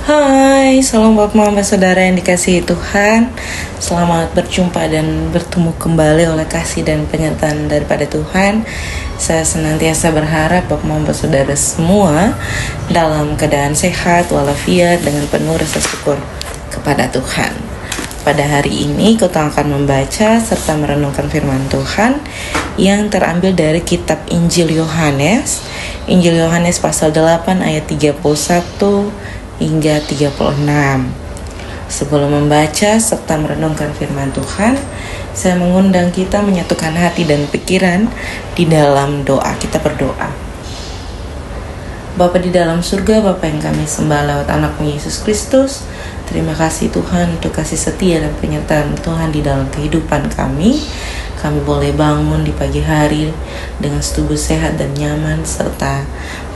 Hai, salam buat mama saudara yang dikasihi Tuhan. Selamat berjumpa dan bertemu kembali oleh kasih dan penyertaan daripada Tuhan. Saya senantiasa berharap buat mama saudara semua dalam keadaan sehat walafiat dengan penuh rasa syukur kepada Tuhan. Pada hari ini kita akan membaca serta merenungkan firman Tuhan yang terambil dari kitab Injil Yohanes. Injil Yohanes pasal 8 ayat 31 hingga 36. Sebelum membaca serta merenungkan firman Tuhan, saya mengundang kita menyatukan hati dan pikiran di dalam doa. Kita berdoa. Bapa di dalam surga, Bapa yang kami sembah lewat anak-Mu Yesus Kristus, terima kasih Tuhan untuk kasih setia dan penyertaan Tuhan di dalam kehidupan kami. Kami boleh bangun di pagi hari dengan tubuh sehat dan nyaman serta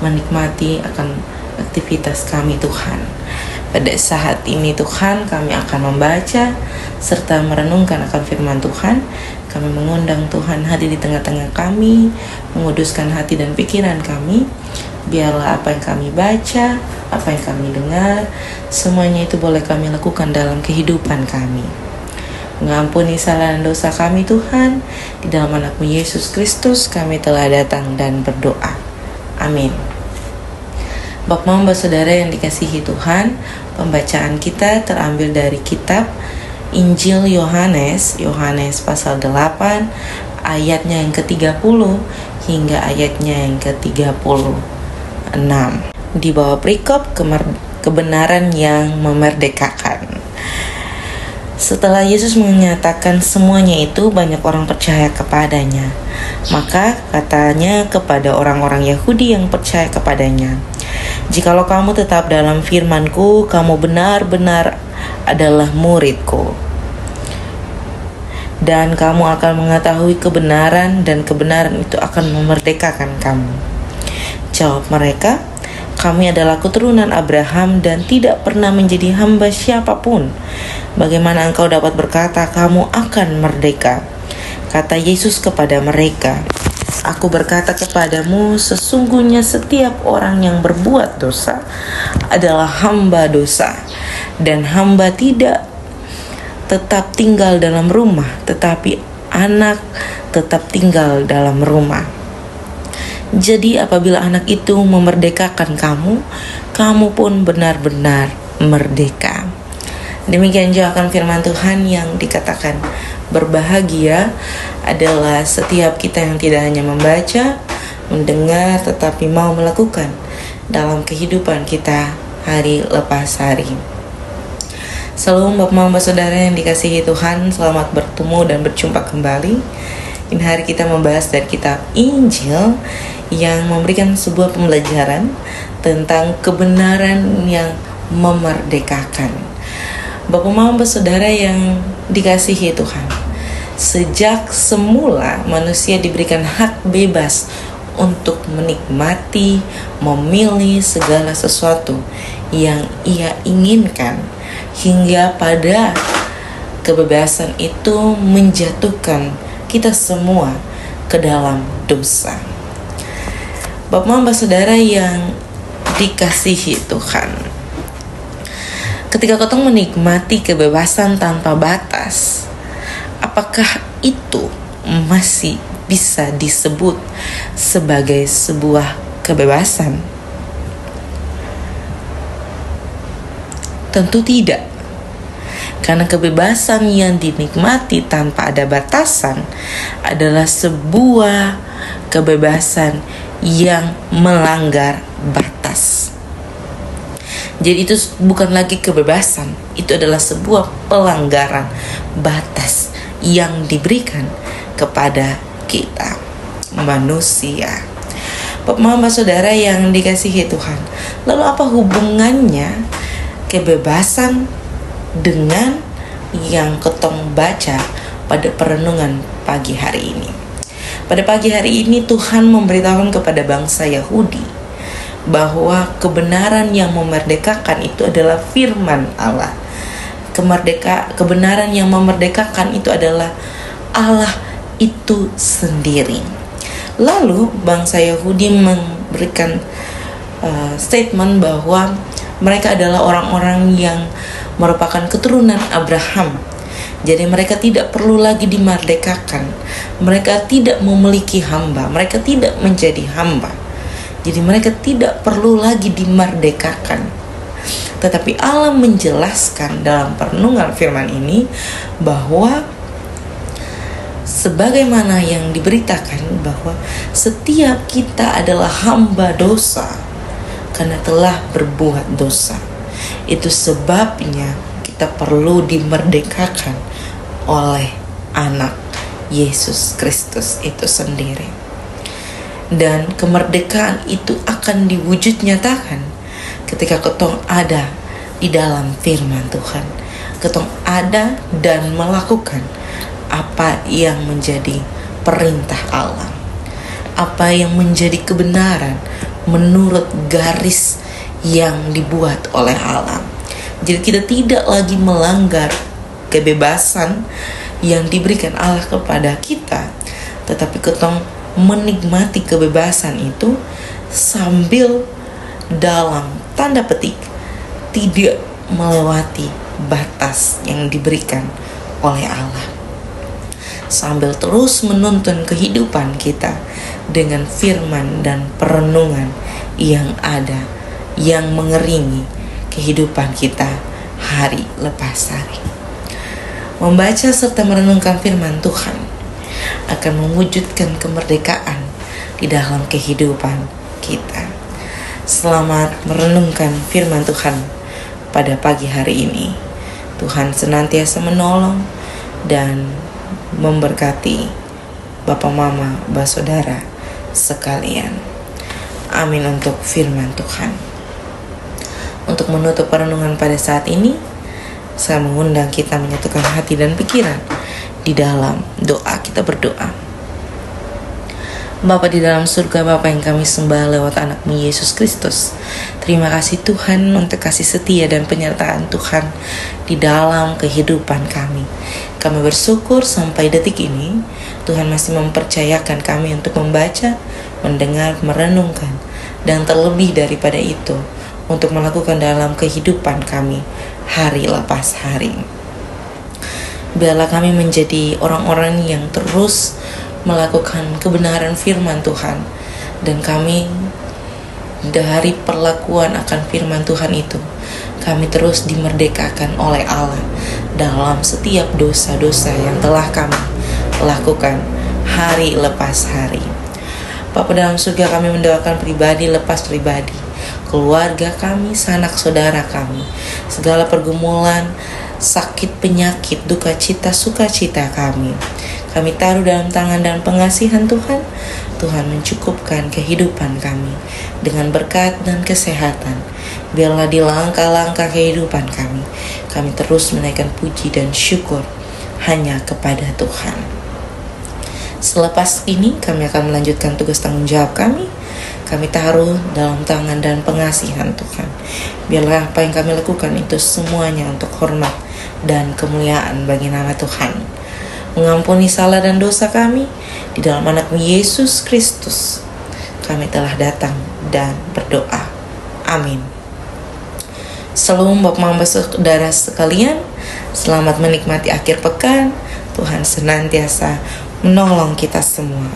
menikmati akan aktivitas kami Tuhan. Pada saat ini Tuhan, kami akan membaca serta merenungkan akan firman Tuhan. Kami mengundang Tuhan hadir di tengah-tengah kami, menguduskan hati dan pikiran kami. Biarlah apa yang kami baca, apa yang kami dengar, semuanya itu boleh kami lakukan dalam kehidupan kami. Mengampuni salah dan dosa kami Tuhan. Di dalam anak-Mu Yesus Kristus kami telah datang dan berdoa. Amin. Bapak Mama Saudara yang dikasihi Tuhan, pembacaan kita terambil dari kitab Injil Yohanes pasal 8 ayatnya yang ke-30 hingga ayatnya yang ke-36. Di bawah perikop kebenaran yang memerdekakan. Setelah Yesus menyatakan semuanya itu, banyak orang percaya kepadanya. Maka katanya kepada orang-orang Yahudi yang percaya kepadanya, "Jikalau kamu tetap dalam firman-Ku, kamu benar-benar adalah murid-Ku. Dan kamu akan mengetahui kebenaran, dan kebenaran itu akan memerdekakan kamu." Jawab mereka, "Kami adalah keturunan Abraham dan tidak pernah menjadi hamba siapapun. Bagaimana engkau dapat berkata kamu akan merdeka?" Kata Yesus kepada mereka, "Aku berkata kepadamu, sesungguhnya setiap orang yang berbuat dosa adalah hamba dosa. Dan hamba tidak tetap tinggal dalam rumah, tetapi anak tetap tinggal dalam rumah. Jadi apabila anak itu memerdekakan kamu, kamu pun benar-benar merdeka." Demikian juga akan firman Tuhan yang dikatakan, berbahagia adalah setiap kita yang tidak hanya membaca, mendengar, tetapi mau melakukan dalam kehidupan kita hari lepas hari. Salam Bapak Mama Saudara yang dikasihi Tuhan, selamat bertemu dan berjumpa kembali. Ini hari kita membahas dari kitab Injil yang memberikan sebuah pembelajaran tentang kebenaran yang memerdekakan. Bapak Mama Saudara yang dikasihi Tuhan, sejak semula manusia diberikan hak bebas untuk menikmati, memilih segala sesuatu yang ia inginkan, hingga pada kebebasan itu menjatuhkan kita semua ke dalam dosa. Bapak Mama Saudara yang dikasihi Tuhan, ketika kita menikmati kebebasan tanpa batas, apakah itu masih bisa disebut sebagai sebuah kebebasan? Tentu tidak. Karena kebebasan yang dinikmati tanpa ada batasan adalah sebuah kebebasan yang melanggar batas. Jadi itu bukan lagi kebebasan, itu adalah sebuah pelanggaran batas yang diberikan kepada kita manusia. Bapak Mama Saudara yang dikasihi Tuhan, lalu apa hubungannya kebebasan dengan yang ketong baca pada perenungan pagi hari ini? Pada pagi hari ini Tuhan memberitahukan kepada bangsa Yahudi bahwa kebenaran yang memerdekakan itu adalah firman Allah. Kebenaran yang memerdekakan itu adalah Allah itu sendiri. Lalu bangsa Yahudi memberikan statement bahwa Mereka adalah orang-orang yang merupakan keturunan Abraham. Jadi mereka tidak perlu lagi dimerdekakan. Mereka tidak memiliki hamba. Mereka tidak menjadi hamba. Jadi mereka tidak perlu lagi dimerdekakan. Tetapi Allah menjelaskan dalam perenungan firman ini bahwa sebagaimana yang diberitakan bahwa setiap kita adalah hamba dosa karena telah berbuat dosa. Itu sebabnya kita perlu dimerdekakan oleh anak Yesus Kristus itu sendiri. Dan kemerdekaan itu akan diwujud nyatakan ketika ketong ada di dalam firman Tuhan. Ketong ada dan melakukan apa yang menjadi perintah Allah, apa yang menjadi kebenaran menurut garis yang dibuat oleh Allah. Jadi kita tidak lagi melanggar kebebasan yang diberikan Allah kepada kita, tetapi ketong menikmati kebebasan itu sambil dalam tanda petik tidak melewati batas yang diberikan oleh Allah, sambil terus menuntun kehidupan kita dengan firman dan perenungan yang ada, yang mengeringi kehidupan kita hari lepas hari. Membaca serta merenungkan firman Tuhan akan mewujudkan kemerdekaan di dalam kehidupan kita. Selamat merenungkan firman Tuhan pada pagi hari ini. Tuhan senantiasa menolong dan memberkati Bapak, Mama, Saudara sekalian. Amin untuk firman Tuhan. Untuk menutup perenungan pada saat ini, saya mengundang kita menyatukan hati dan pikiran di dalam doa. Kita berdoa. Bapa di dalam surga, Bapa yang kami sembah lewat anak-Mu Yesus Kristus, terima kasih Tuhan untuk kasih setia dan penyertaan Tuhan di dalam kehidupan kami. Kami bersyukur sampai detik ini Tuhan masih mempercayakan kami untuk membaca, mendengar, merenungkan, dan terlebih daripada itu untuk melakukan dalam kehidupan kami hari lepas hari. Biarlah kami menjadi orang-orang yang terus melakukan kebenaran firman Tuhan, dan kami dari perlakuan akan firman Tuhan itu, kami terus dimerdekakan oleh Allah dalam setiap dosa-dosa yang telah kami lakukan hari lepas hari. Bapa dalam surga, kami mendoakan pribadi lepas pribadi, keluarga kami, sanak saudara kami, segala pergumulan, sakit, penyakit, duka cita, sukacita kami taruh dalam tangan dan pengasihan Tuhan. Tuhan mencukupkan kehidupan kami dengan berkat dan kesehatan. Biarlah di langkah-langkah kehidupan kami terus menaikkan puji dan syukur hanya kepada Tuhan. Selepas ini kami akan melanjutkan tugas tanggung jawab kami. Kami taruh dalam tangan dan pengasihan Tuhan. Biarlah apa yang kami lakukan itu semuanya untuk hormat dan kemuliaan bagi nama Tuhan. Mengampuni salah dan dosa kami di dalam anak-Mu Yesus Kristus. Kami telah datang dan berdoa. Amin. Shalom Bapak, Mama, Saudara sekalian. Selamat menikmati akhir pekan. Tuhan senantiasa menolong kita semua.